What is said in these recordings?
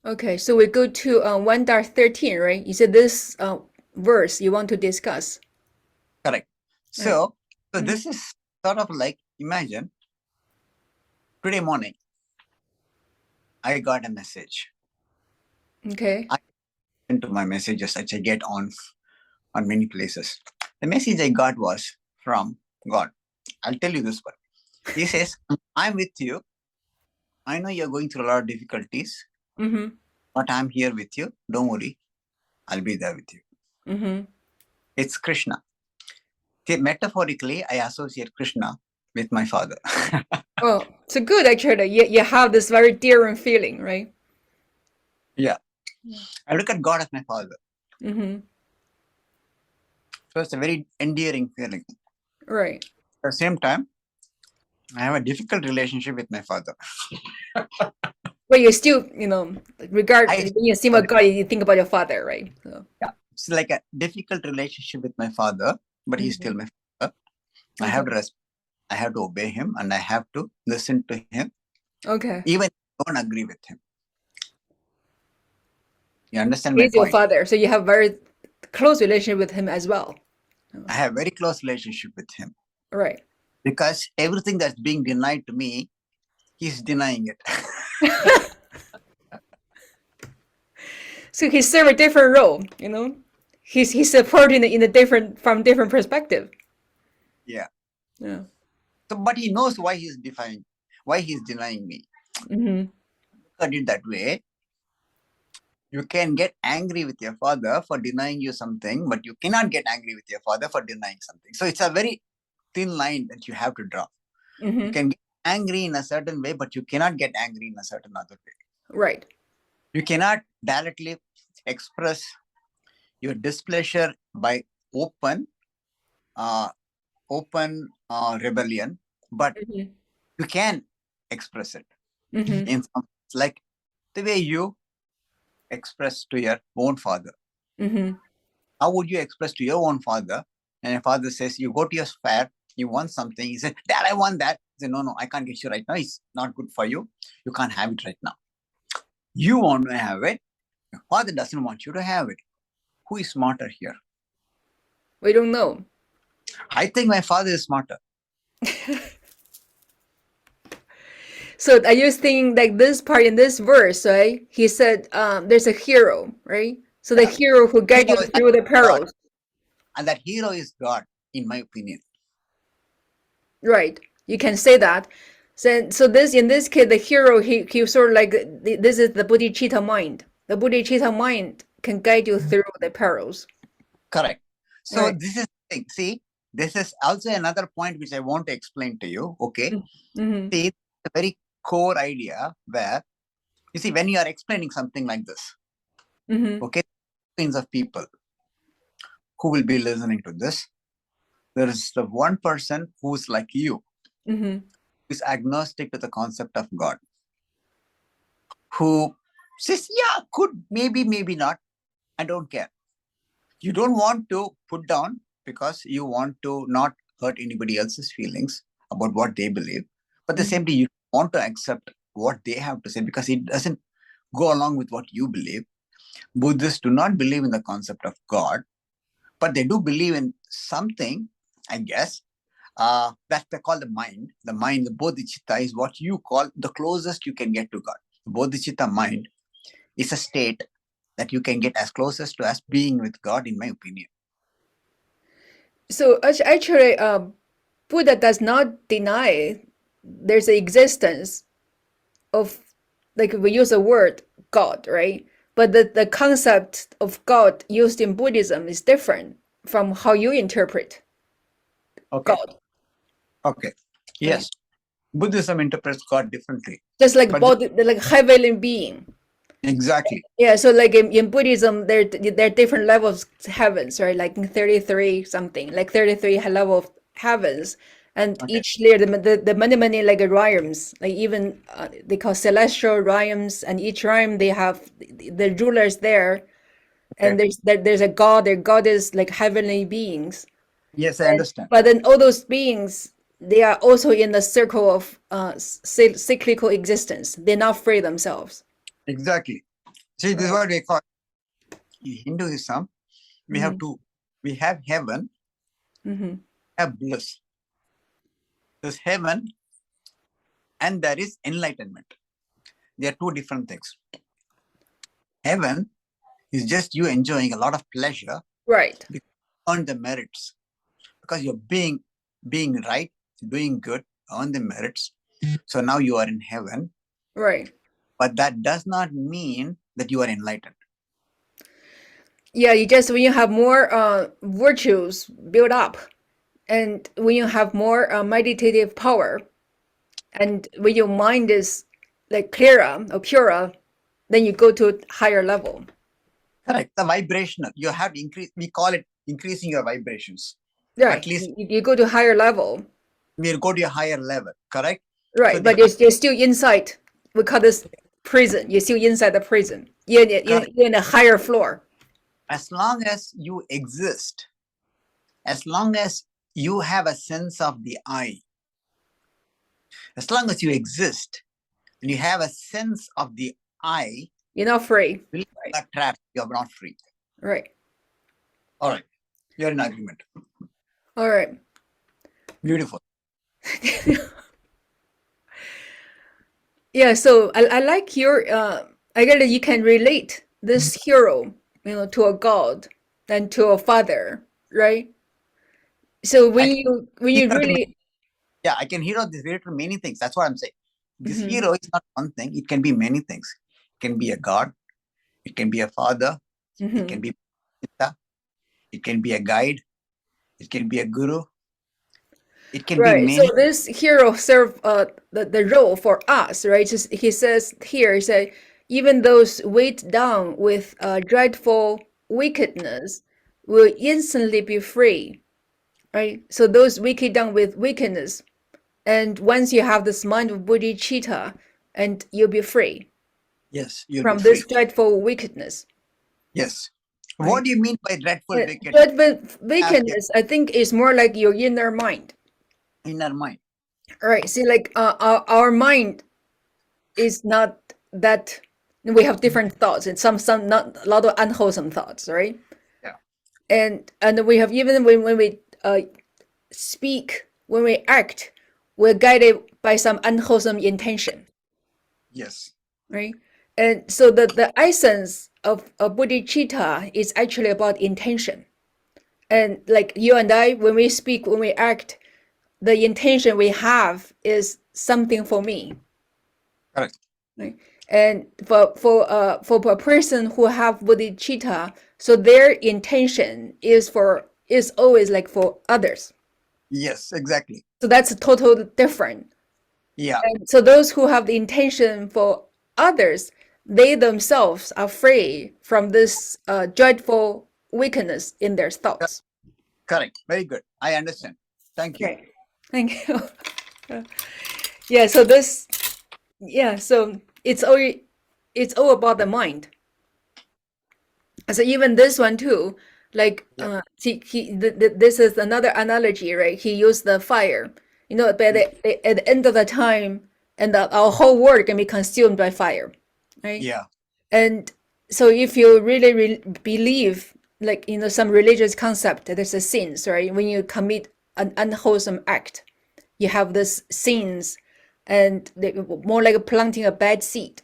Okay, so we go to 1.13, right? You said this verse you want to discuss. Correct. Right. So this is sort of like, imagine today morning, I got a message. Okay. I into my messages that I get on many places. The message I got was from God. I'll tell you this one. He says, I'm with you. I know you're going through a lot of difficulties, Mm-hmm. but I'm here with you. Don't worry. I'll be there with you. Mm-hmm. It's Krishna. See, metaphorically, I associate Krishna with my father. Oh, it's good actually. You have this very dear feeling, right? Yeah. I look at God as my father. Mm-hmm. So it's a very endearing feeling. Right. At the same time, I have a difficult relationship with my father. But you still, regard I when you see about God, you think about your father, right? So. Yeah, it's like a difficult relationship with my father, but he's still my father. I have to Okay. respect, I have to obey him, and I have to listen to him, Okay. even if I don't agree with him. You understand my He's your point? father, so you have very close relationship with him as well. I have very close relationship with him Right. because everything that's being denied to me, he's denying it. So he serve a different role. He's supporting it in a different perspective. Yeah. Yeah. So, but he knows why why he's denying me. Mm-hmm. Look at it that way. You can get angry with your father for denying you something, but you cannot get angry with your father for denying something. So it's a very thin line that you have to draw. Mm-hmm. You can get angry in a certain way, but you cannot get angry in a certain other way. Right. You cannot directly express your displeasure by open uh, rebellion, but Mm-hmm. you can express it Mm-hmm. in some, like the way you express to your own father. Mm-hmm. How would you express to your own father? And your father says, you go to your fair, you want something. He said, Dad, I want that. He said, no, I can't get you right now. It's not good for you. You can't have it right now. You want to have it. Your father doesn't want you to have it. Who is smarter here? We don't know. I think my father is smarter. So I just think like this part in this verse, right? He said, there's a hero, right? So the Yeah. hero who guides you Hero is through the God. perils. And that hero is God, in my opinion. Right. You can say that. So this in this case, the hero he sort of like this is the Bodhicitta mind. The Bodhicitta mind can guide you through the perils. Correct. So Right. this is the thing. See, this is also another point which I want to explain to you. Okay. Mm-hmm. See, it's a very core idea where, you see, when you are explaining something like this, Mm-hmm. okay, kinds of people who will be listening to this. There is the one person who's like you, Mm-hmm. who is agnostic to the concept of God, who says, yeah, could, maybe not. I don't care. You don't want to put down because you want to not hurt anybody else's feelings about what they believe. But the same time, you want to accept what they have to say because it doesn't go along with what you believe. Buddhists do not believe in the concept of God, but they do believe in something, I guess, that they call the mind. The mind, the bodhicitta, is what you call the closest you can get to God. The bodhicitta mind is a state that you can get as closest to as being with God, in my opinion. So actually, Buddha does not deny there's an existence of, like we use the word God, right? But the concept of God used in Buddhism is different from how you interpret Okay. God. Okay. Right? Yes. Buddhism interprets God differently. Just like But body, like heavenly being. exactly. Yeah, so like in Buddhism, there are different levels of heavens, right? Like in 33 something, like 33 level of heavens, and Okay. each layer the many like realms, like even they call celestial realms, and each realm they have the rulers there, and Okay. there's a god, their goddess, like heavenly beings. Yes, I understand. But then all those beings, they are also in the circle of cyclical existence. They're not free themselves. Exactly. See, this is what we call in Hinduism. We have two. We have heaven, have bliss. There's heaven and there is enlightenment. They are two different things. Heaven is just you enjoying a lot of pleasure. Right. On the merits. Because you're being right, doing good, on the merits. So now you are in heaven. Right. But that does not mean that you are enlightened. Yeah, you just when you have more virtues built up, and when you have more meditative power, and when your mind is like clearer or purer, then you go to higher level. Correct. The vibrational. You have to increase. We call it increasing your vibrations. Right. At least you go to higher level. We'll go to a higher level. Correct. Right, So but you're still inside. We call this prison. You're still inside the prison. You're in a higher floor. As long as you exist, as long as you have a sense of the I, as long as you exist and you have a sense of the I, you're not free. You are trapped. You're not free. Right. All right. You're in agreement. All right. Beautiful. Yeah, so I like your I get that you can relate this hero, to a god and to a father, right? So when you really I can hear this relate to many things. That's what I'm saying. This hero is not one thing. It can be many things. It can be a god. It can be a father. It can be Pitta. It can be a guide. It can be a guru. It can be many. So this hero serve the role for us, right? Just, he says here, he said, even those weighed down with dreadful wickedness will instantly be free, right? So those weighed down with wickedness, and once you have this mind of bodhicitta, and you'll be free. Yes, from this dreadful wickedness. Yes. Right? What do you mean by dreadful wickedness? Dreadful wickedness, I think, is more like your inner mind. Inner mind. All right. See, like our mind is not that. We have different thoughts, and some not a lot of unwholesome thoughts, right? Yeah. And we have, even when we speak, when we act, we're guided by some unwholesome intention. Yes. Right. And so the essence of bodhicitta is actually about intention. And like you and I, when we speak, when we act, the intention we have is something for me. Correct. Right? And for a person who have bodhicitta, so their intention is always like for others. Yes, exactly. So that's totally different. Yeah. And so those who have the intention for others, they themselves are free from this dreadful weakness in their thoughts. Correct. Very good. I understand. Thank you. Okay. Thank you. Yeah. So this. Yeah. So it's all about the mind. So even this one too, like this is another analogy, right? He used the fire. At the end of the time, and our whole world can be consumed by fire, right? Yeah. And so if you really believe, like, some religious concept, there's a sins, right? When you commit an unwholesome act, you have this sins, and more like planting a bad seed.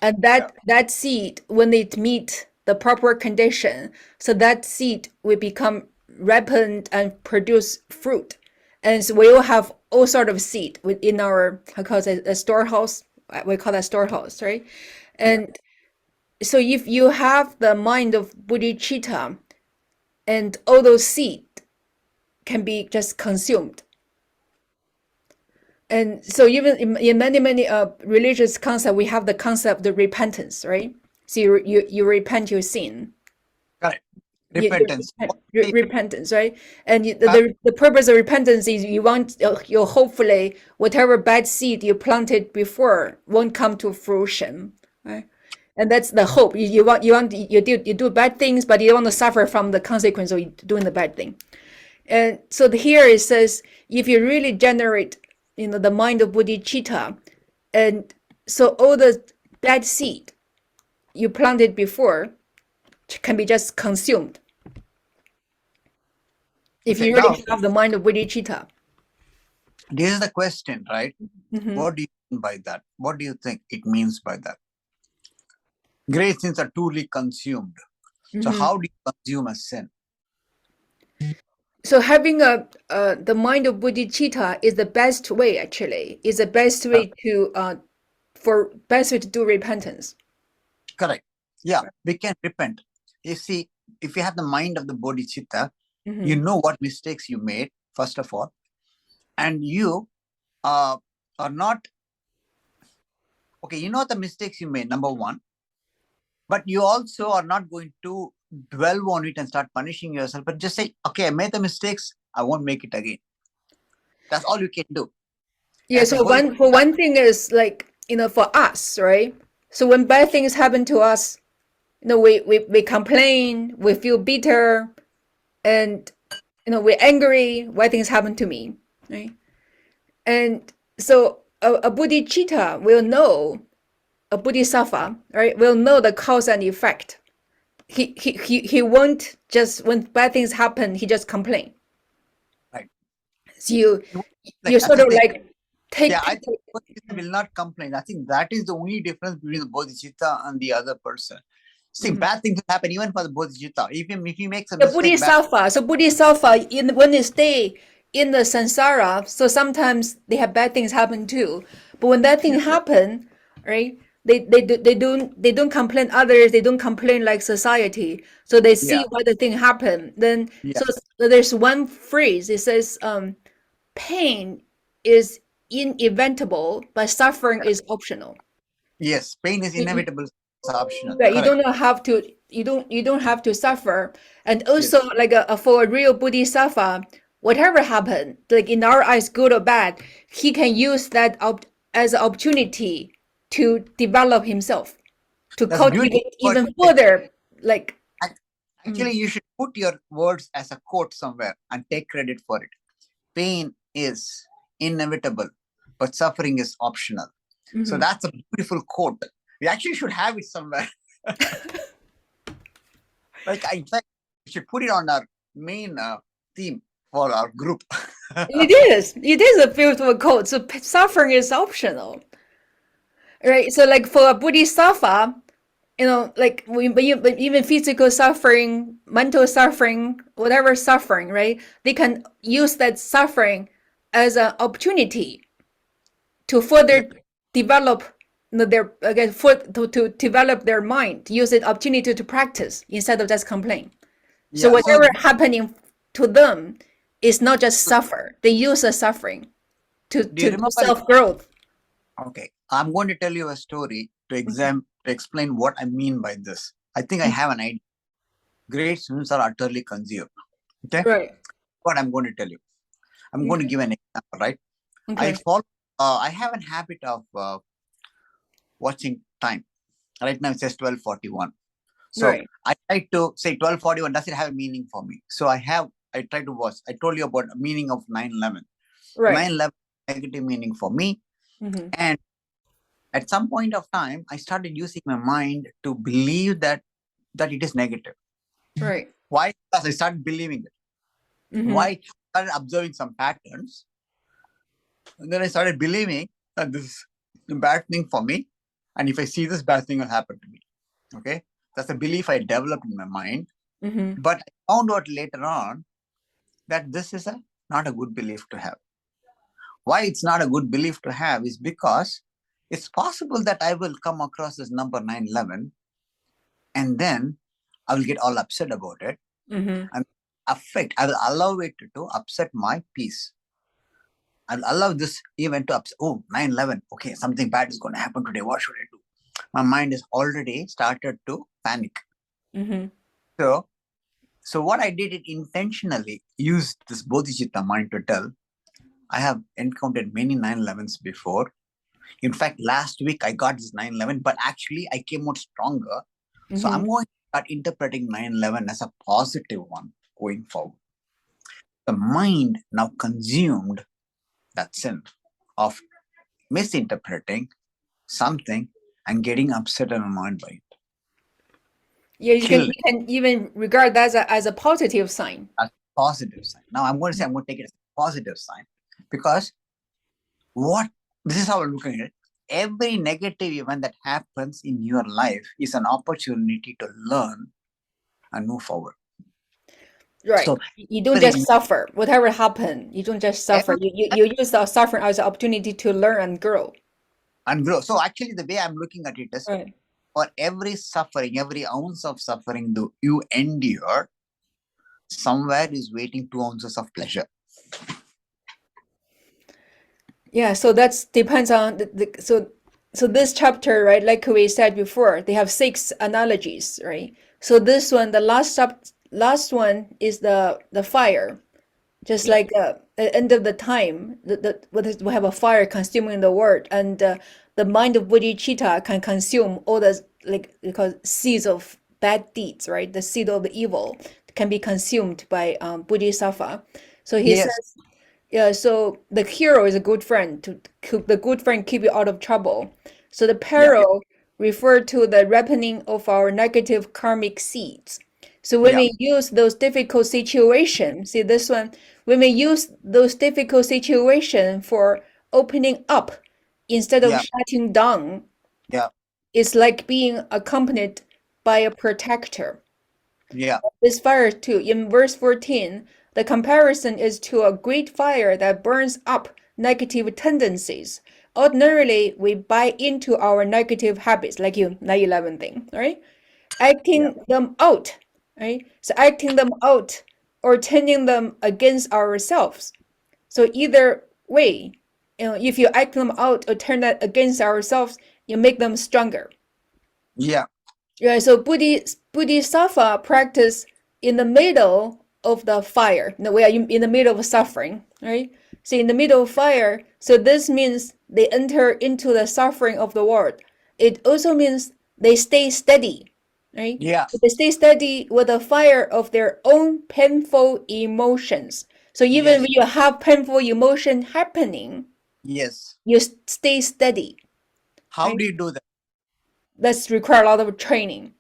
And that seed, when it meet the proper condition, so that seed will become ripened and produce fruit. And so we will have all sort of seed within our, I call it a storehouse. We call that storehouse, right? And so if you have the mind of bodhicitta, and all those seed can be just consumed. And so even in many religious concepts, we have the concept of repentance, right? So you repent your sin. Correct. Repentance. Repentance, right? And the purpose of repentance is you want you hopefully whatever bad seed you planted before won't come to fruition, right? And that's the hope. You do bad things, but you don't want to suffer from the consequence of doing the bad thing. And so here it says, if you really generate, the mind of bodhicitta, and so all the bad seed, you planted before can be just consumed. If Okay, you now really have the mind of Bodhicitta. this is the question, right? Mm-hmm. What do you mean by that? What do you think it means by that? Great sins are truly consumed. So Mm-hmm. how do you consume a sin? So having the mind of Bodhicitta is the best way, actually, is the best way to do repentance. Correct. Yeah, we can repent. You see, if you have the mind of the bodhicitta, Mm-hmm. you know what mistakes you made, first of all, and you are not, okay, you know the mistakes you made, number one, but you also are not going to dwell on it and start punishing yourself, but just say, okay, I made the mistakes, I won't make it again. That's all you can do. Yeah, As a so one thing is like, for us, right? So when bad things happen to us, we complain, we feel bitter, and we're angry why things happen to me, right? And so a bodhicitta will know, a bodhisattva, right, will know the cause and effect. He won't just, when bad things happen, he just complain. right. So you Like, sort that's of the thing. like Yeah, take I think bodhicitta will not complain. I think that is the only difference between the bodhicitta and the other person. See, bad things will happen even for the bodhicitta. Even if he makes a the mistake, bad. Bodhisattva, when they stay in the samsara, so sometimes they have bad things happen too. But when that thing happen, right? They don't complain others. They don't complain like society. So they see Yeah, why the thing happened. Then yeah, so there's one phrase. It says, "Pain is inevitable, but suffering is optional." yes. Pain is inevitable. It's optional. Right, Correct. you don't have to suffer. And also, Yes, like for a real bodhisattva, whatever happened, like in our eyes, good or bad, he can use that as an opportunity to develop himself, to that's beautiful. cultivate But even further. Like, actually, you should put your words as a quote somewhere and take credit for it. Pain is inevitable, but suffering is optional. So mhm. that's a beautiful quote. We actually should have it somewhere. Like, in fact, we should put it on our main theme for our group. It is a beautiful quote. So suffering is optional, right? So like for a bodhisattva, like but even physical suffering, mental suffering, whatever suffering, right? They can use that suffering as an opportunity to Yeah, further develop their again to develop their mind, to use it opportunity to practice instead of just complain. So yeah. So, whatever happening to them is not just suffer. They use the suffering do you to do remember? self growth. Okay, I'm going to tell you a story to explain what I mean by this. I think I have an idea. Great students are utterly consumed. Okay, Right. what I'm going to tell you. I'm going to Okay. give an example. Right, I Okay. follow. I have a habit of watching time. Right now it says 12:41. So Right. I try to say 12:41. Does it have a meaning for me? So I try to watch. I told you about the meaning of 9/11. Right. 9/11 negative meaning for me, Mm-hmm. and at some point of time, I started using my mind to believe that it is negative. Right. Why? Because I started believing it. Mm-hmm. Why? I started observing some patterns, and then I started believing that this is a bad thing for me, and if I see this bad thing will happen to me. Okay, that's a belief I developed in my mind. Mm-hmm. But I found out later on that this is not a good belief to have. Why it's not a good belief to have is because it's possible that I will come across this number 9/11 and then I will get all upset about it Mm-hmm. and I will allow it to upset my peace. I'll allow this event to upset. Oh, 9/11. Okay, something bad is going to happen today. What should I do? My mind is already started to panic. Mm-hmm. So, so what I did it intentionally used this Bodhicitta mind to tell. I have encountered many 9/11s before. In fact, last week I got this 9/11, but actually I came out stronger. So Mm-hmm. I'm going to start interpreting 9/11 as a positive one going forward. The mind now consumed that sin of misinterpreting something and getting upset and annoyed by it. Yeah, kill you can even regard that as a positive sign. a positive sign. Now I'm going to say I'm going to take it as a positive sign, because this is how I'm looking at it. Every negative event that happens in your life is an opportunity to learn and move forward. Right. So You don't just suffer. Whatever happened, you don't just suffer. every, You use the suffering as an opportunity to learn and grow. and grow. So actually, the way I'm looking at it is, Right. for every suffering, every ounce of suffering you endure, somewhere is waiting 2 ounces of pleasure. Yeah, so that's depends on so this chapter, right? Like we said before, they have 6 analogies, right? So this one, the last one is the fire. Just Yeah. like at the end of the time, we have a fire consuming the world, and the mind of bodhicitta can consume all the like because seeds of bad deeds, right? The seed of the evil can be consumed by bodhisattva. So he Yes. says, yeah. So the hero is a good friend the good friend keep you out of trouble. So the Yeah. peril refer to the ripening of our negative karmic seeds. So when Yeah. we use those difficult situations, see this one, when we use those difficult situations for opening up instead of Yeah. shutting down, Yeah. it's like being accompanied by a protector. Yeah. This fire too, in verse 14, the comparison is to a great fire that burns up negative tendencies. Ordinarily, we buy into our negative habits, like 9/11 thing, right? Yeah. Acting them out, right? So acting them out or turning them against ourselves. So either way, if you act them out or turn that against ourselves, you make them stronger. Yeah. Yeah, so Bodhisattva practice in the middle of the fire. No, we are in the middle of suffering, right? So in the middle of fire, so this means they enter into the suffering of the world. It also means they stay steady, right? Yeah. They stay steady with the fire of their own painful emotions. So even Yes. when you have painful emotion happening, Yes. you stay steady, How right? do you do that? That's require a lot of training,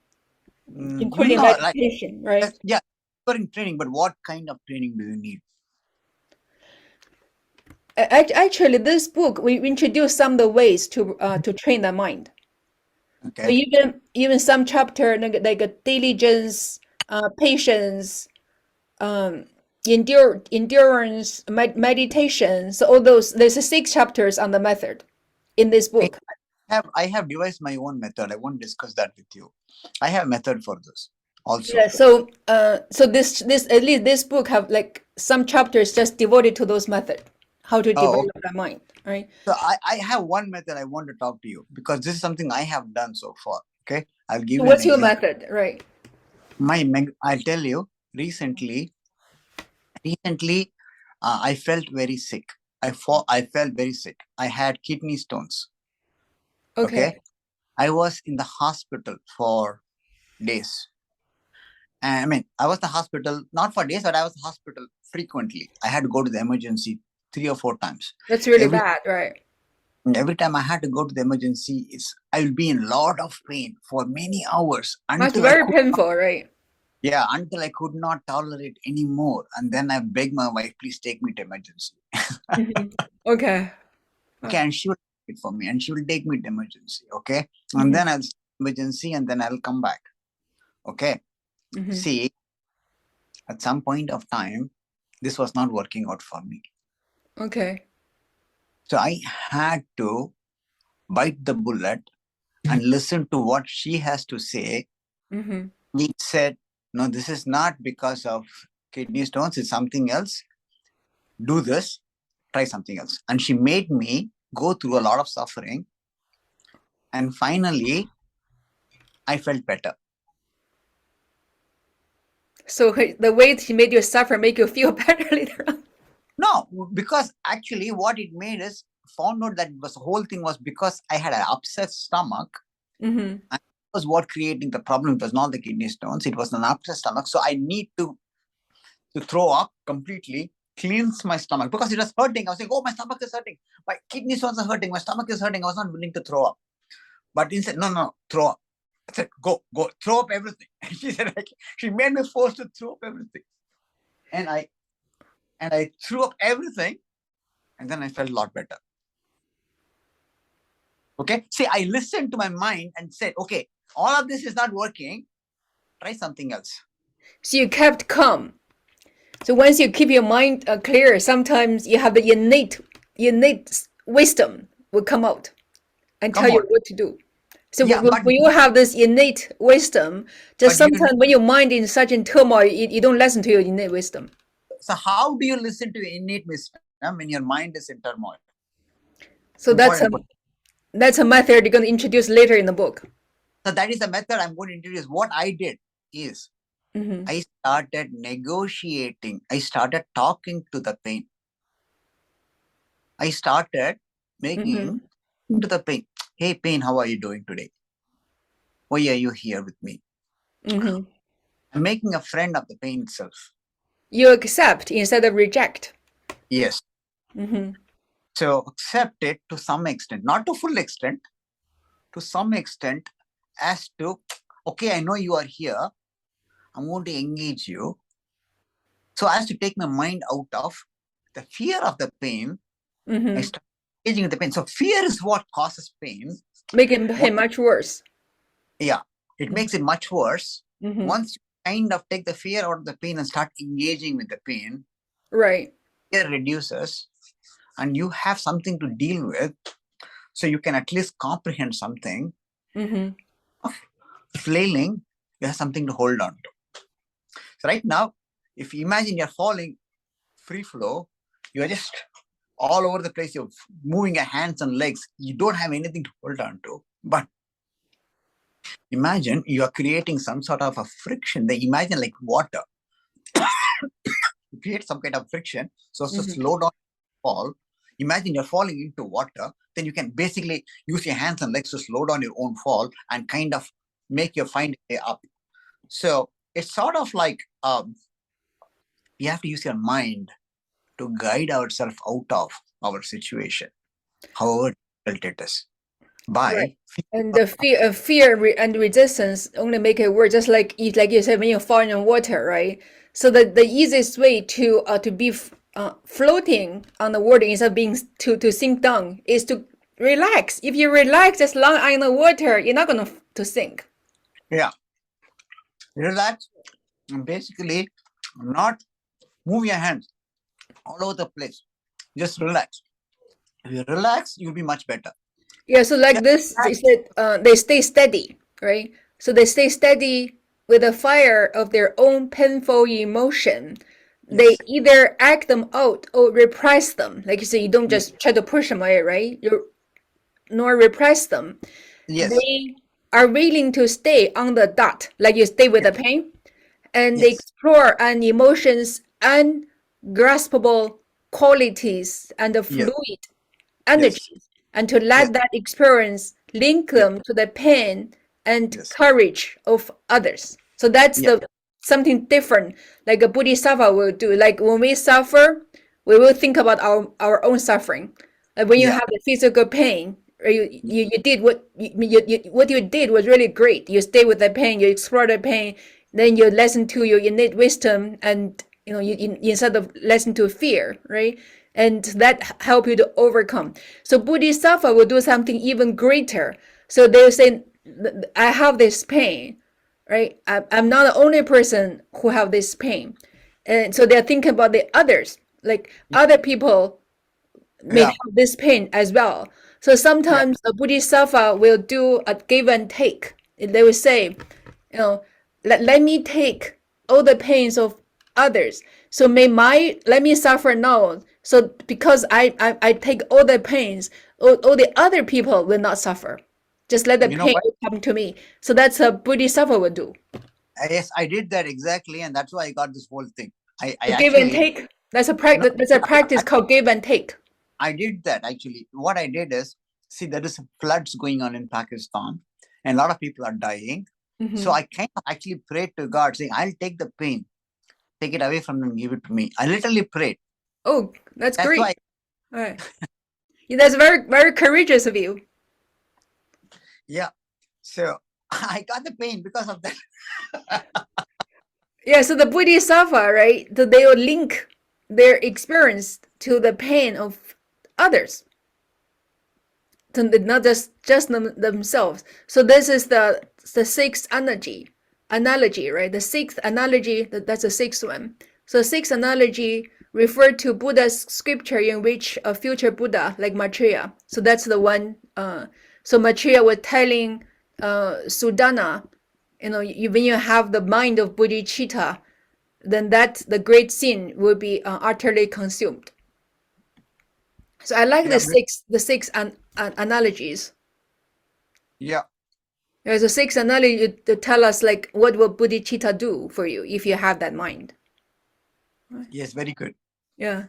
including No, like, meditation, right? yeah, you're in training, but what kind of training do you need? Actually, this book we introduce some of the ways to train the mind. So Okay. even some chapter like a diligence, patience, um, endurance, meditation. So all those there's 6 chapters on the method in this I book. I have devised my own method. I won't discuss that with you. I have a method for this also. Yeah. So this at least this book have like some chapters just devoted to those methods, how to Oh, develop okay. the mind, right? So I have one method I want to talk to you, because this is something I have done so far. Okay. I'll give So you an what's your example. method, right? I'll tell you, recently, I felt very sick. I felt very sick. I had kidney stones. Okay. Okay. I was in the hospital for days. And I mean, I was in the hospital not for days, but I was in the hospital frequently. I had to go to the emergency 3 or 4 times. That's really Every bad, right? every time I had to go to the emergency, I will be in a lot of pain for many hours That's until very painful, right? I could not tolerate anymore. And then I begged my wife, please take me to emergency. Mhm. Okay. Okay, and she will take it for me, and she will take me to emergency. Okay, and Mhm. then I'll emergency, and then I'll come back. Okay, Mhm. see, at some point of time, this was not working out for me. Okay. So I had to bite the bullet and listen to what she has to say. Mhm. He said, no, this is not because of kidney stones, it's something else. Do this, try something else. And she made me go through a lot of suffering. And finally, I felt better. So the way she made you suffer make you feel better later on. No, because actually what it made is found out that the whole thing was because I had an upset stomach. Mhm. And it was what creating the problem. It was not the kidney stones. It was an upset stomach. So I need to throw up completely, cleanse my stomach because it was hurting. I was like, oh, my stomach is hurting. My kidney stones are hurting. My stomach is hurting. I was not willing to throw up. But instead, no, throw up. I said, go, throw up everything. And she said, she made me forced to throw up everything. And I threw up everything, and then I felt a lot better. Okay. See, I listened to my mind and said, okay, all of this is not working. Try something else. So you kept calm. So once you keep your mind clear, sometimes you have the innate wisdom will come out and tell you what to do. So Yeah, when you have this innate wisdom, just sometimes when your mind is such in turmoil, you don't listen to your innate wisdom. So how do you listen to your innate wisdom when your mind is in turmoil? So that's a method you're going to introduce later in the book. So that is the method I'm going to introduce. What I did is I started negotiating. I started talking to the pain. I started making to the pain. Hey, pain, how are you doing today? Why are you here with me? I'm making a friend of the pain itself. You accept instead of reject. Yes. So accept it to some extent, not to full extent, to some extent, as to, okay, I know you are here. I'm going to engage you. So as to take my mind out of the fear of the pain, I start engaging with the pain. So fear is what causes pain. Making it much worse. Yeah, it makes it much worse. Once you kind of take the fear out of the pain and start engaging with the pain, right, fear reduces and you have something to deal with. So you can at least comprehend something. Flailing, you have something to hold on to. So right now, if you imagine you're falling free flow, you're just all over the place, you're moving your hands and legs, you don't have anything to hold on to. But imagine you are creating some sort of a friction. Imagine like water. You create some kind of friction so as to slow down fall. Imagine you're falling into water, then you can basically use your hands and legs to slow down your own fall and kind of make your find way up. So it's sort of like you have to use your mind to guide ourselves out of our situation, however difficult it is. And the fear and resistance only make it worse. Just like you said, when you fall in water, right? So the easiest way to be floating on the water instead of being to sink down is to relax. If you relax as long in the water, you're not gonna to sink. Yeah, relax and basically not move your hands all over the place. Just relax. If you relax, you'll be much better. Yeah, so like this, they said they stay steady, right? So they stay steady with the fire of their own painful emotion. Yes. They either act them out or repress them. Like you say, you don't just try to push them away, right? Nor repress them. Yes. They are willing to stay on the dot, like you stay with the pain, and they explore an emotion's ungraspable qualities and the fluid energies, and to let that experience link them to the pain and courage of others. So that's something different, like a Bodhisattva will do. Like when we suffer, we will think about our own suffering. Like when you have the physical pain, or you did what you did was really great. You stay with the pain, you explore the pain, then you listen to your innate wisdom, and you instead of listen to fear, right? And that help you to overcome. So Bodhisattva will do something even greater. So they'll say, I have this pain, right? I'm not the only person who have this pain. And so they're thinking about the others, like other people may have this pain as well. So sometimes a Bodhisattva will do a give and take. They will say, let me take all the pains of others. So let me suffer now. So because I take all the pains, all the other people will not suffer. Just let the pain come to me. So that's a Bodhisattva would do. Yes, I did that exactly, and that's why I got this whole thing. I give and take. That's a practice. That's a practice called give and take. I did that actually. What I did is, see, there is floods going on in Pakistan, and a lot of people are dying. So I kind of actually prayed to God, saying, "I'll take the pain, take it away from them, give it to me." I literally prayed. Oh, that's great. All right. That's very, very courageous of you. Yeah. So I got the pain because of that. Yeah, so the Bodhisattva, right? They will link their experience to the pain of others, to not just themselves. So this is the sixth analogy, right? The sixth analogy, that's the sixth one. So sixth analogy referred to Buddha's scripture in which a future Buddha like Maitreya. So that's the one. So Maitreya was telling Sudana, when you have the mind of bodhicitta, then the great sin will be utterly consumed. So I like Yeah. the six analogies. Yeah. There's a six analogy to tell us like what will bodhicitta do for you if you have that mind. Yes, very good. Yeah.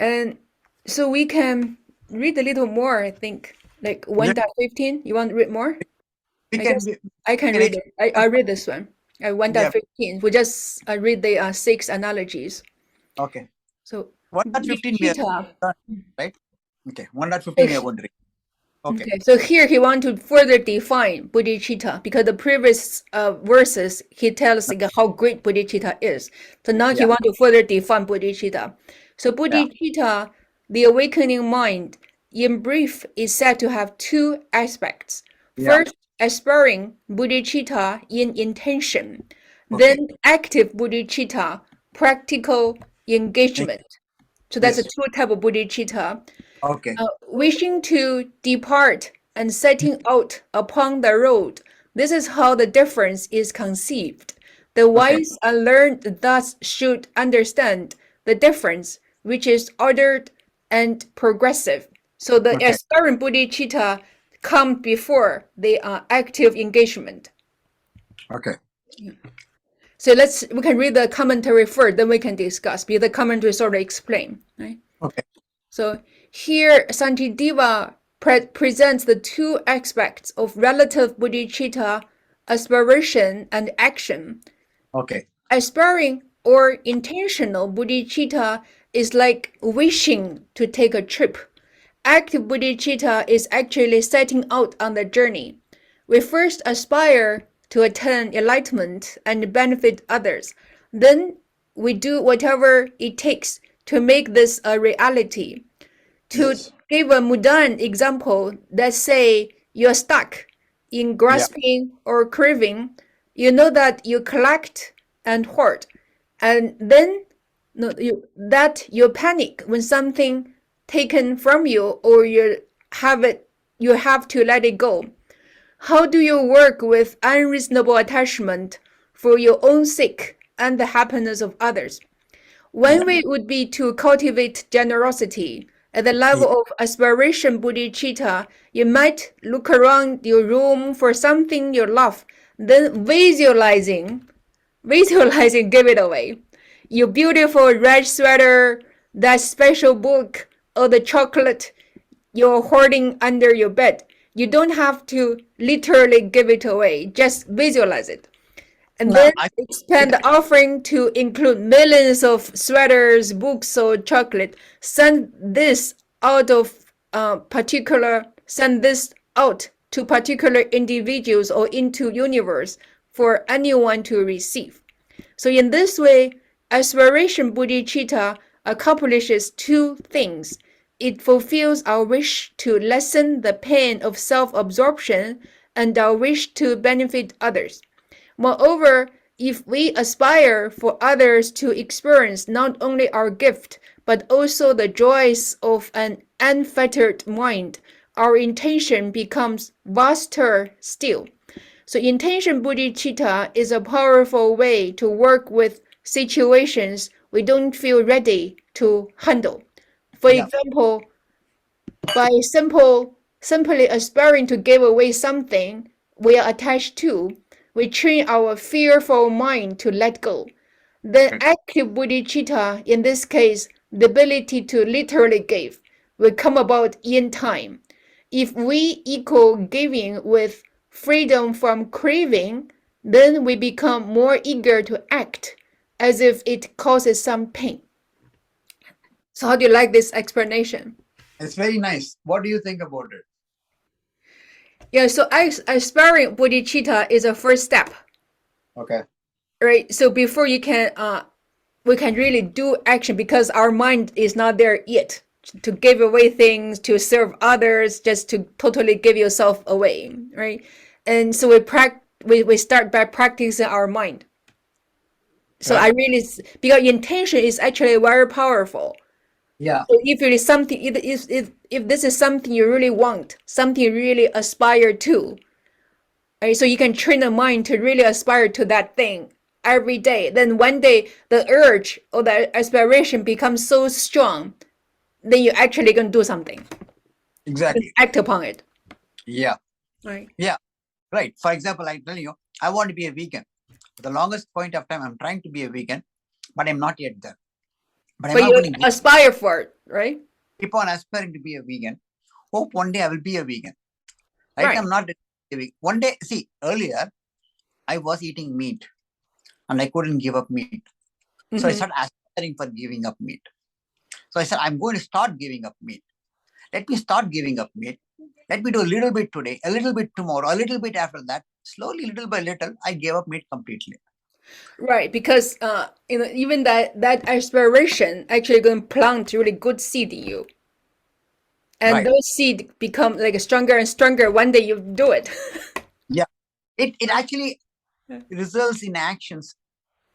And so we can read a little more, I think. Like Yeah, 1.15. You want to read more? we I can. guess I can read it. I read this one. Yeah. 1.15. We just read the six analogies. Okay. So 1.15 we are bodhicitta. done, right? Okay. 1.15 we are going to read. Okay. Okay, so here he wants to further define bodhicitta because the previous verses he tells like, how great bodhicitta is. So now he Yeah. wants to further define bodhicitta. So Yeah. bodhicitta, the awakening mind, in brief, is said to have two aspects. Yeah. First, aspiring bodhicitta in intention, Okay. then active bodhicitta, practical engagement. So that's a Yes. two type of bodhicitta. Okay. Wishing to depart and setting out upon the road. This is how the difference is conceived. The Okay. wise and learned thus should understand the difference, which is ordered and progressive. So the Okay. aspiring bodhicitta come before the active engagement. Okay. So we can read the commentary first, then we can discuss. Because the commentary sort of explain, right? Okay. So here, Shantideva presents the two aspects of relative bodhicitta, aspiration and action. Okay. Aspiring or intentional bodhicitta is like wishing to take a trip. Active bodhicitta is actually setting out on the journey. We first aspire to attain enlightenment and benefit others. Then we do whatever it takes to make this a reality. To Yes. give a mundane example, let's say you're stuck in Yeah. grasping or craving, you know that you collect and hoard, and then you panic when something taken from you or you have to let it go. How do you work with unreasonable attachment for your own sake and the happiness of others? One Yeah. way would be to cultivate generosity. At the Yeah. level of aspiration bodhicitta, you might look around your room for something you love, then visualizing give it away. Your beautiful red sweater, that special book, or the chocolate you're hoarding under your bed. You don't have to literally give it away, just visualize it. And Now then expand the offering to include millions of sweaters, books, or chocolate. Send this out to particular individuals or into universe for anyone to receive. So in this way, aspiration bodhicitta accomplishes two things. It fulfills our wish to lessen the pain of self-absorption and our wish to benefit others. Moreover, if we aspire for others to experience not only our gift, but also the joys of an unfettered mind, our intention becomes vaster still. So intention bodhicitta is a powerful way to work with situations we don't feel ready to handle. For yeah. example, by simply aspiring to give away something we are attached to, we train our fearful mind to let go. Then Okay. active bodhicitta, in this case, the ability to literally give, will come about in time. If we equal giving with freedom from craving, then we become more eager to act as if it causes some pain. So how do you like this explanation? It's very nice. What do you think about it? Yeah, so aspiring bodhicitta is a first step, Okay. right? So before you can we can really do action, because our mind is not there yet to give away things, to serve others, just to totally give yourself away, right? And so we start by practicing our mind. So I Right. really, because intention is actually very powerful. Yeah. So if it is something, if this is something you really want, something you really aspire to, right? So you can train the mind to really aspire to that thing every day. Then one day the urge or the aspiration becomes so strong, then you're actually going to do something. Exactly. Act upon it. Yeah. Right. Yeah. Right. For example, I tell you, I want to be a vegan. For the longest point of time, I'm trying to be a vegan, but I'm not yet there. But I'm But not you going to aspire for it, right? keep on aspiring to be a vegan. Hope one day I will be a vegan. Right? Right. I'm not a vegan. One day, see, earlier I was eating meat and I couldn't give up meat. So I Mm-hmm. started aspiring for giving up meat. So I said, I'm going to start giving up meat. Let me start giving up meat. Let me do a little bit today, a little bit tomorrow, a little bit after that. Slowly, little by little, I gave up meat completely. Right, because even that aspiration actually going to plant really good seed in you, and Right. those seed become like stronger and stronger. One day you do it. Yeah. It actually results in actions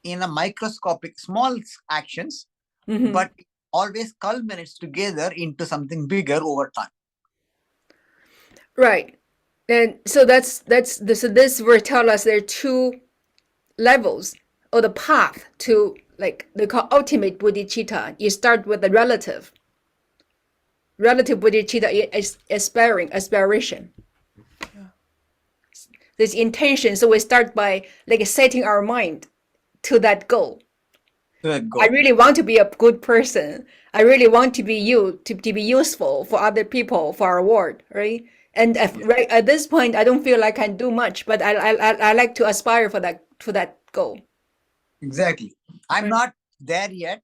in a microscopic, small actions, Mm-hmm. but it always culminates together into something bigger over time. Right, and so that's this. So this will tell us there are two levels or the path to, like they call ultimate bodhicitta. You start with the relative bodhicitta is aspiration. This intention. So we start by like setting our mind to that goal. Good I goal. really want to be a good person. I really want to be to be useful for other people, for our world, right? And Yeah. right at this point, I don't feel like I can do much, but I like to aspire for that goal. Exactly. I'm Right. not there yet,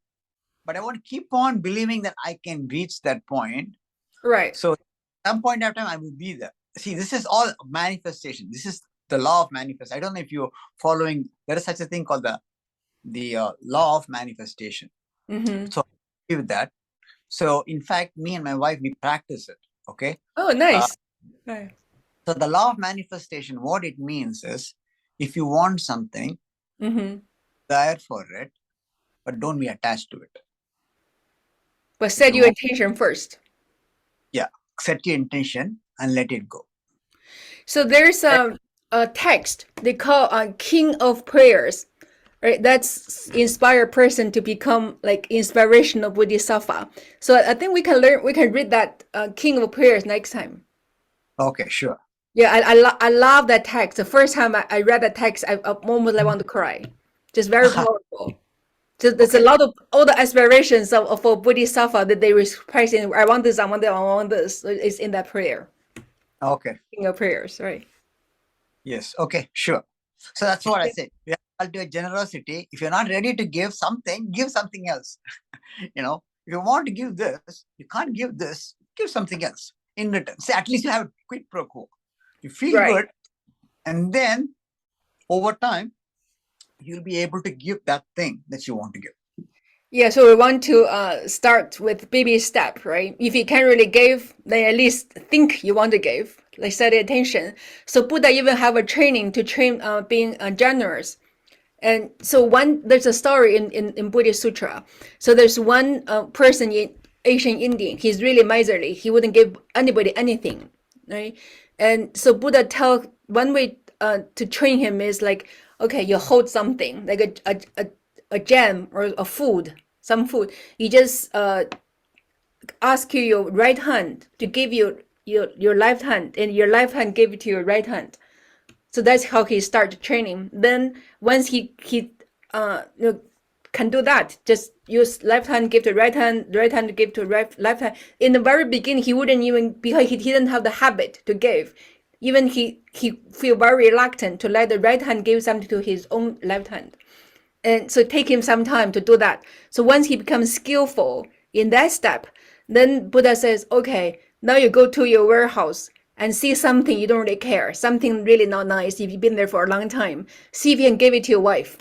but I want to keep on believing that I can reach that point. Right. So at some point of time, I will be there. See, this is all manifestation. This is the law of manifest. I don't know if you're following. There is such a thing called the law of manifestation. Mm-hmm. So with that. So in fact, me and my wife we practice it. Okay. Oh, Uh, nice. Right. so the law of manifestation, what it means is, if you want something, Mm-hmm. desire for it, but don't be attached to it. But If set you your want, intention first. yeah, set your intention and let it go. So there's a text they call King of Prayers. Right, that's inspire person to become like inspirational Bodhisattva. So I think we can read that King of Prayers next time. Okay, sure. Yeah, I love that text. The first time I read that text, I almost like want to cry. Just very powerful. Just, there's a Okay, lot of all the aspirations of a Bodhisattva that they express in. I want this. I want that. I want this. So it's in that prayer. okay, King of Prayers, right? yes, okay, sure. So that's what I said. We have to cultivate generosity. If you're not ready to give something else. If you want to give this, you can't give this, give something else in return. Say at least you have a quid pro quo. You feel Right. good, and then over time, you'll be able to give that thing that you want to give. Yeah, so we want to start with baby step, right? If you can't really give, then at least think you want to give, like set attention. So Buddha even have a training to train being generous. And so there's a story in Buddhist Sutra. So there's one person in Asian Indian. He's really miserly. He wouldn't give anybody anything, right? And so Buddha tell one way to train him is like, okay, you hold something like a gem or a food, some food. You just ask your right hand to give you your left hand, and your left hand give it to your right hand. So that's how he started training. Then once he can do that, just use left hand give to right hand give to left hand. In the very beginning, he wouldn't even, because he didn't have the habit to give. Even he feel very reluctant to let the right hand give something to his own left hand. And so take him some time to do that. So once he becomes skillful in that step, then Buddha says, okay, now you go to your warehouse and see something you don't really care, something really not nice, if you've been there for a long time, see if you can give it to your wife.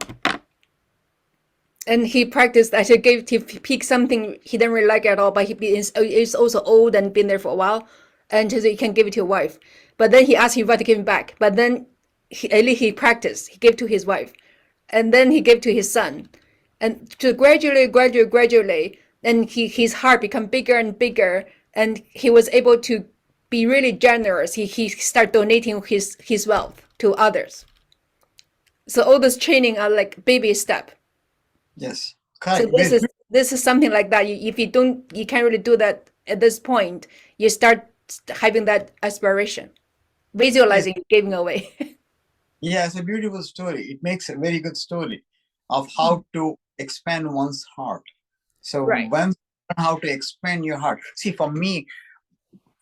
And he practiced that. He pick something he didn't really like at all, but is also old and been there for a while, and so he can give it to your wife. But then he asked his wife to give him back. But then at least he practiced. He gave to his wife, and then he gave to his son, and to gradually, and his heart become bigger and bigger, and he was able to be really generous. He started donating his wealth to others. So all this training are like baby step. Yes, So correct. this is something like that. If you can't really do that at this point. You start having that aspiration, Yes, visualizing, giving away. yeah, it's a beautiful story. It makes a very good story of how to expand one's heart. So Right. once you learn how to expand your heart. See, for me,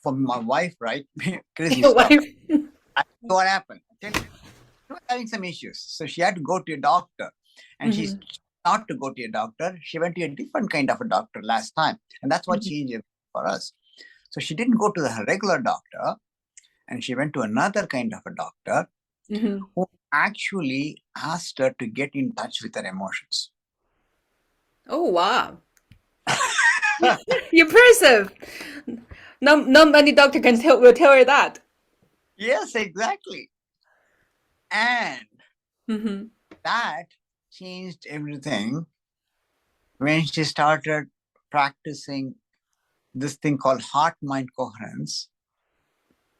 for my wife, right? Crazy Your stuff. wife. What happened? She was having some issues. So she had to go to a doctor. And she's not to go to a doctor. She went to a different kind of a doctor last time. And that's what changed it for us. So she didn't go to the regular doctor. And she went to another kind of a doctor who actually asked her to get in touch with her emotions. Oh wow. Impressive. Not many doctor will tell you that. Yes, exactly. And that changed everything when she started practicing this thing called heart-mind coherence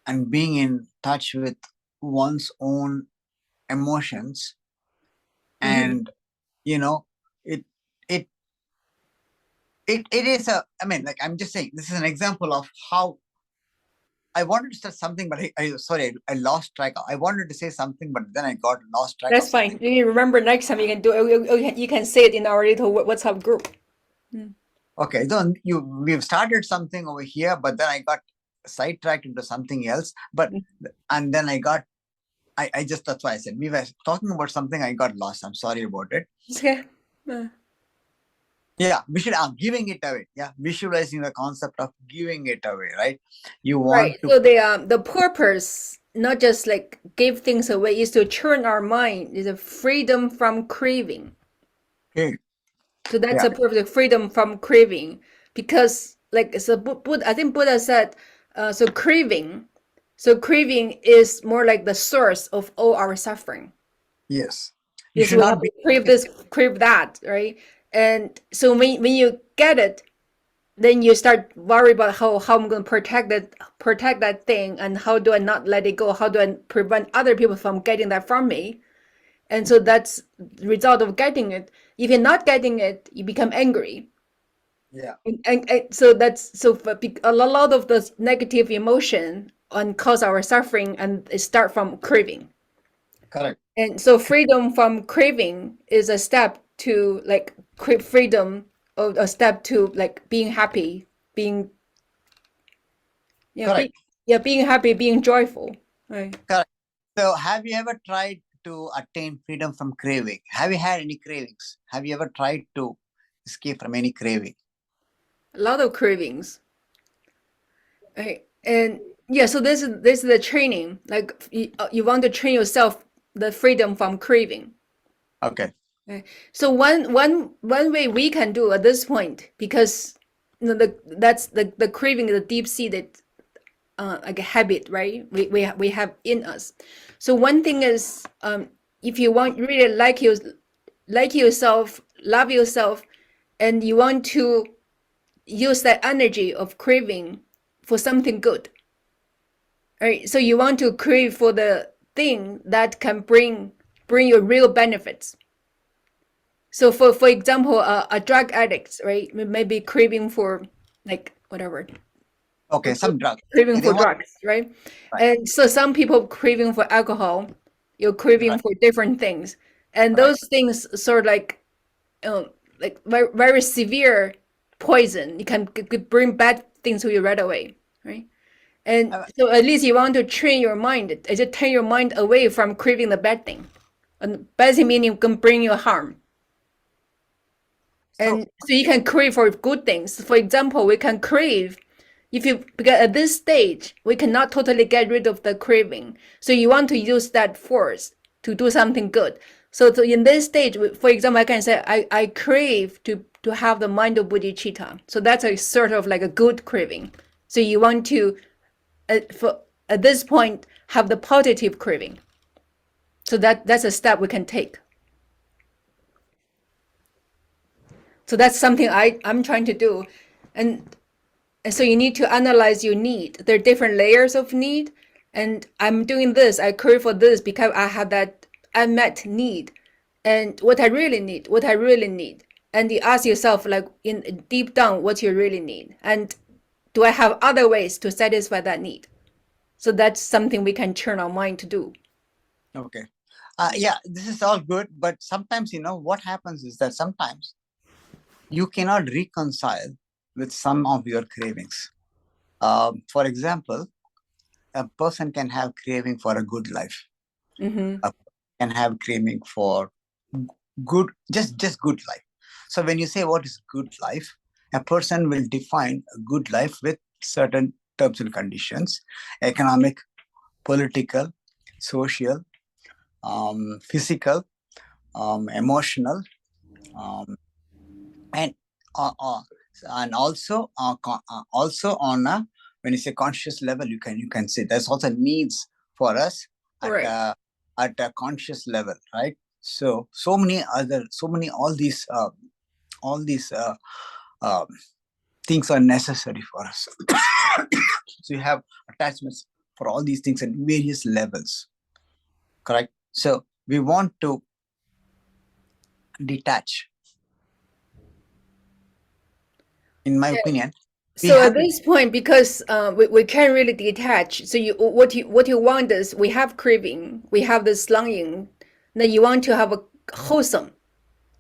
and being in touch with one's own emotions. And you know, it it it is a, I mean, like, I'm just saying, this is an example of how I wanted to start something, but sorry, I lost track. I wanted to say something, but then I got lost track That's of something. fine. You remember next time you can do it. You can say it in our little WhatsApp group. Okay, so we've started something over here, but then I got sidetracked into something else. But and then I just, that's why I said we were talking about something. I got lost. I'm sorry about it. Okay. Yeah, giving it away. Yeah, visualizing the concept of giving it away, right? You Right. want to. So the purpose, not just like give things away, is to turn our mind, is a freedom from craving. Okay. So that's Yeah. a purpose, freedom from craving. Because like so I think Buddha said, so craving is more like the source of all our suffering. Yes. You Because should we have not to be. crave this, crave that, right? And so when you get it, then you start worry about how I'm going to protect that thing, and how do I not let it go? How do I prevent other people from getting that from me? And so that's the result of getting it. If you're not getting it, you become angry. Yeah. And so that's so for a lot of those negative emotion and cause our suffering, and it start from craving. Correct. And so freedom from craving is a step to like freedom, of a step to like being happy, being Correct. being happy, being joyful. Right. Correct. So, have you ever tried to attain freedom from craving? Have you had any cravings? Have you ever tried to escape from any craving? A lot of cravings. Right. And yeah, so this is the training. Like you want to train yourself the freedom from craving. Okay. Okay. So one way we can do at this point, because that's the craving, the deep seated like a habit, right? We have in us. So one thing is, if you want really like yourself, love yourself, and you want to use that energy of craving for something good, right? So you want to crave for the thing that can bring you real benefits. So for example, a drug addict, right, maybe craving for like whatever, Okay. Some drugs. craving They for want. drugs, right? Right. And so some people craving for alcohol, you're craving Right. for different things, and Right. those things sort of like very severe poison. You can could bring bad things to you right away, right? And Uh, so at least you want to train your mind, just turn your mind away from craving the bad thing, and bad thing meaning can bring you harm. So, And so you can crave for good things. For example, we can crave because at this stage we cannot totally get rid of the craving, so you want to use that force to do something good. So in this stage, for example, I can say I crave to have the mind of bodhicitta. So that's a sort of like a good craving. So you want to at this point have the positive craving. So that's a step we can take. So that's something I'm trying to do. And so you need to analyze your need. There are different layers of need. And I'm doing this, I crave for this because I have that unmet need. And what I really need, what I really need. And you ask yourself, like, in deep down, what you really need. And do I have other ways to satisfy that need? So that's something we can turn our mind to do. Okay. Yeah, this is all good. But sometimes, what happens is that sometimes you cannot reconcile with some of your cravings. For example, a person can have craving for a good life. Mm-hmm. A person can have craving for good, just good life. So when you say what is good life, a person will define a good life with certain terms and conditions: economic, political, social, physical, emotional, and uh, uh, also on a, when you say conscious level, you can say there's also needs for us at Right. at a conscious level, right? So many all these things are necessary for us. So you have attachments for all these things at various levels, correct? So we want to detach. In my opinion, we So have at to. this point, because we can't really detach, so what you want is, we have craving, we have this longing, then you want to have a wholesome,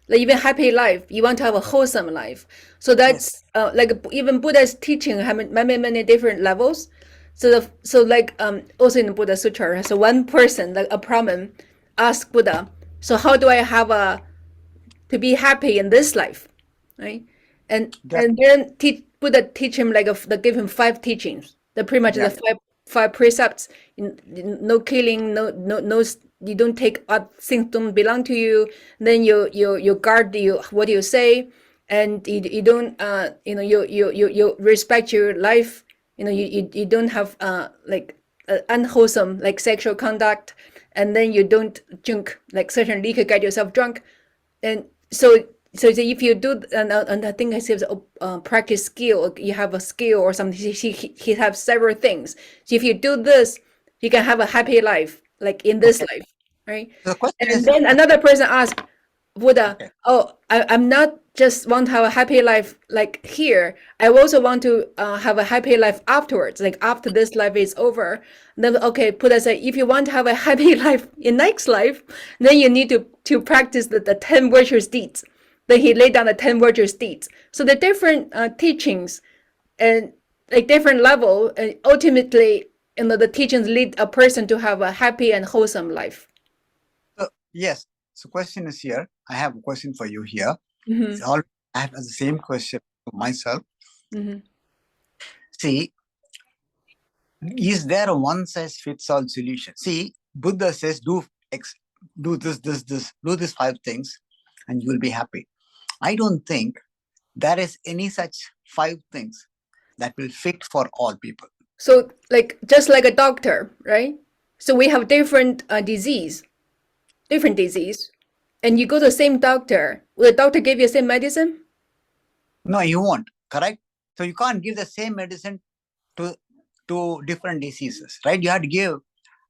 like even happy life. You want to have a wholesome life. So Yes. that's like even Buddha's teaching have many different levels. So like also in the Buddha Sutra, so one person, like a Brahmin, asked Buddha, so how do I have a to be happy in this life, right? And Yes. then Buddha teach him like give him 5 teachings. The pretty much Yeah. the five precepts. No killing, no. You don't take up things don't belong to you. Then you guard what you say, and you don't you respect your life. You don't have like unwholesome like sexual conduct, and then you don't drink like certain liquor get yourself drunk. And so if you do, and I think I said practice skill, you have a skill or something. He have several things. So if you do this, you can have a happy life, like in this Okay. life, right? So the question And is, then another person asked Buddha, okay, "Oh, I'm not just want to have a happy life like here. I also want to have a happy life afterwards, like after this life is over." Then okay, Buddha said, if you want to have a happy life in next life, then you need to practice the 10 virtuous deeds. Then he laid down the 10 virtuous deeds. So the different teachings and like different level, and ultimately, the teachings lead a person to have a happy and wholesome life. so yes. So question is here. I have a question for you here. Mm-hmm. I have the same question for myself. Mm-hmm. See, is there a one size fits all solution? See, Buddha says do this, do these 5 things, and you will be happy. I don't think there is any such 5 things that will fit for all people. So, like just like a doctor, right? So we have different different disease, and you go to the same doctor. Will the doctor give you the same medicine? No, you won't. Correct. So you can't give the same medicine to different diseases, right? You have to give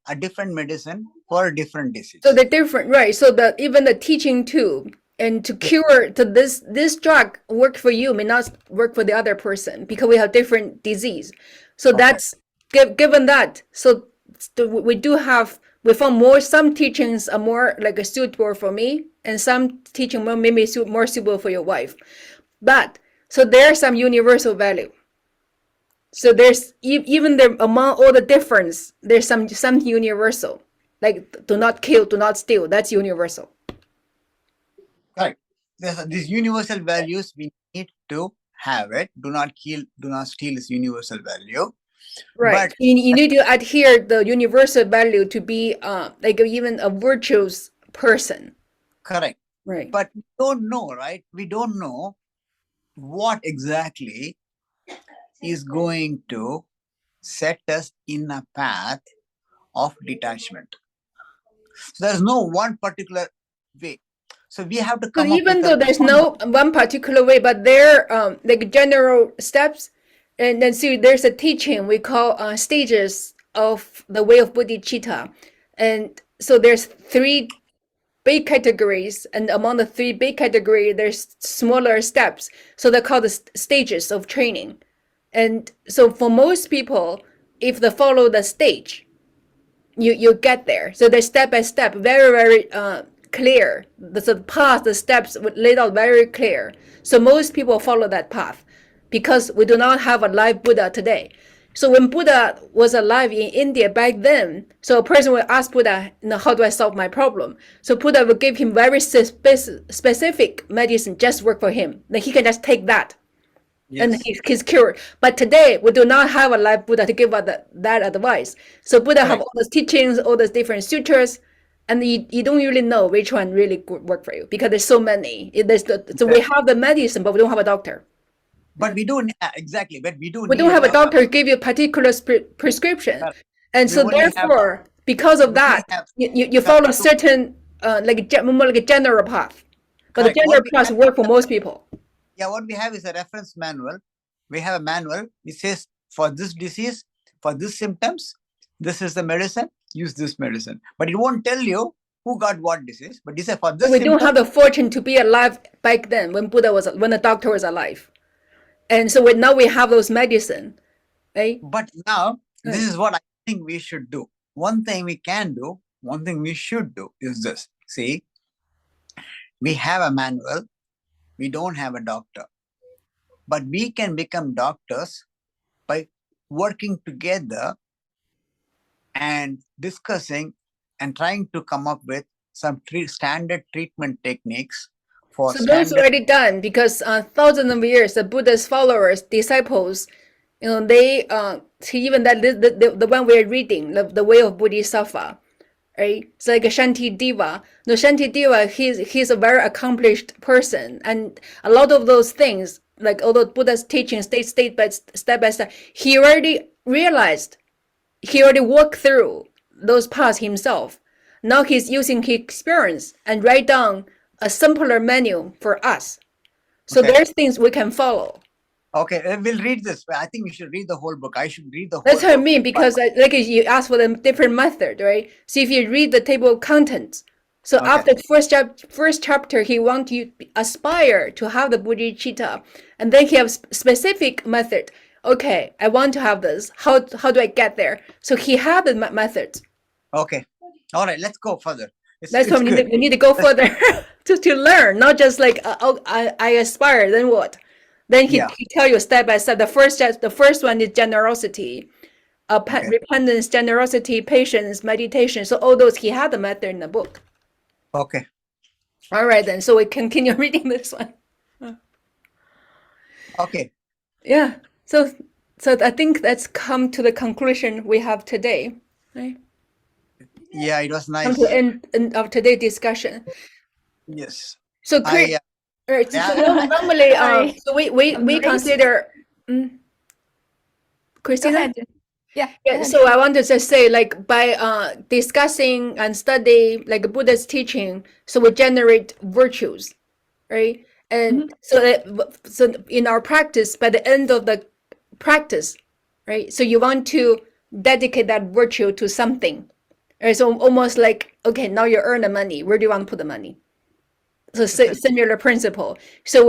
a different medicine for a different disease. So they're different, right? So that even the teaching too, and to Yeah. cure to this drug work for you may not work for the other person because we have different disease. So Okay. that's given that. So we do have we found more some teachings are more like a suitable for me, and some teaching more maybe more suitable for your wife. But so there's some universal value. So there's even there among all the difference, there's some universal. Like do not kill, do not steal. That's universal. Correct. These universal values we need to have it. Do not kill, do not steal is universal value. Right. But You need to adhere the universal value to be like even a virtuous person. correct. Right. But we don't know, right? We don't know what exactly is going to set us in a path of detachment. So there's no one particular way. So we have to So come up even with though a there's no one particular way, but there are like general steps, and then see there's a teaching we call stages of the way of Bodhicitta, and so there's three big categories, and among the three big categories, there's smaller steps. So they're called the stages of training, and so for most people, if they follow the stage, you get there. So they're step by step, very clear. The path, the steps laid out very clear. So most people follow that path because we do not have a live Buddha today. So when Buddha was alive in India back then, so a person would ask Buddha, how do I solve my problem? So Buddha would give him very specific medicine, just work for him. Then he can just take that and yes, he's cured. But today we do not have a live Buddha to give us that advice. So Buddha have correct. all those teachings, all those different sutras, and you don't really know which one really work for you because there's so many. So we have the medicine, but we don't have a doctor. But we do exactly, but we do We don't need have a doctor to give you a particular prescription, and we so only have therefore, because of we only that, have you follow a certain more like a general path. But the correct. general What we path have, work for most people. yeah, what we have is a reference manual. We have a manual. It says for this disease, for this symptoms, this is the medicine. Use this medicine, but it won't tell you who got what disease. But it says for this We don't symptom. have the fortune to be alive back then when when the doctor was alive, and so now we have those medicine, right? But now this Right. is what I think we should do. One thing we can do, one thing we should do is this. See, we have a manual. We don't have a doctor, but we can become doctors by working together and discussing and trying to come up with some standard treatment techniques for So those standard. already done because thousands of years the Buddha's followers, disciples, they even that the one we're reading, the way of Bodhisattva, right? It's like a Shantideva. No, Shantideva, he's a very accomplished person, and a lot of those things, like although Buddha's teaching step by step, he already realized, he already walked through those paths himself. Now he's using his experience and write down a simpler menu for us. So Okay. there's things we can follow. Okay, we'll read this. I think we should read the whole book. I should read the whole That's what I book. mean, because like you asked for the different method, right? So if you read the table of contents, so Okay. after the first chapter, he wants you to aspire to have the bodhicitta, and then he has specific method. Okay, I want to have this. How do I get there? So he had the methods. Okay. All right, let's go further. That's why we need to go further to learn, not just like I aspire. Then what? Then he tell you step by step. The first one is generosity, Okay. repentance, generosity, patience, meditation. So all those he had the method in the book. Okay. All right, then. So we continue reading this one. Okay. Yeah. So I think that's come to the conclusion we have today. Right? Yeah, it was Come nice. to the end of today's discussion. Yes. So I, right. So yeah. normally, Sorry. so we consider. Go Christina? ahead. Yeah. go Yeah, ahead. so I want to just say, like, by discussing and study like Buddha's teaching, so we generate virtues, right? And so in our practice, by the end of the practice, right? So you want to dedicate that virtue to something, right? So almost like, okay, now you earn the money. Where do you want to put the money? So similar principle. So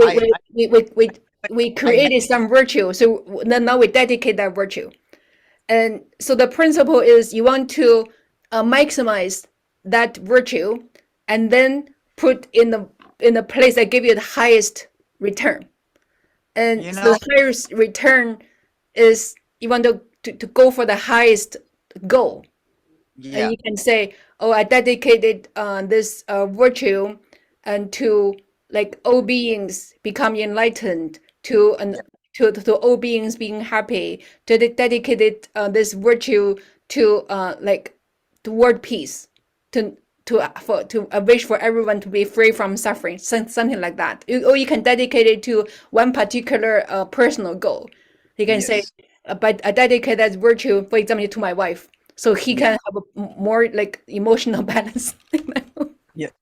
we created some virtue. So then now we dedicate that virtue. And so the principle is you want to maximize that virtue and then put in the place that give you the highest return. And so the highest return is you want to go for the highest goal. Yeah. And you can say, oh, I dedicated this virtue and to like all beings become enlightened to an Yeah. to all beings being happy, to dedicate this virtue to like toward peace, to to a wish for everyone to be free from suffering, something like that. Or you can dedicate it to one particular personal goal. You can say, Yes. but I dedicate that virtue, for example, to my wife, so he Yeah. can have a more like emotional balance. Yeah.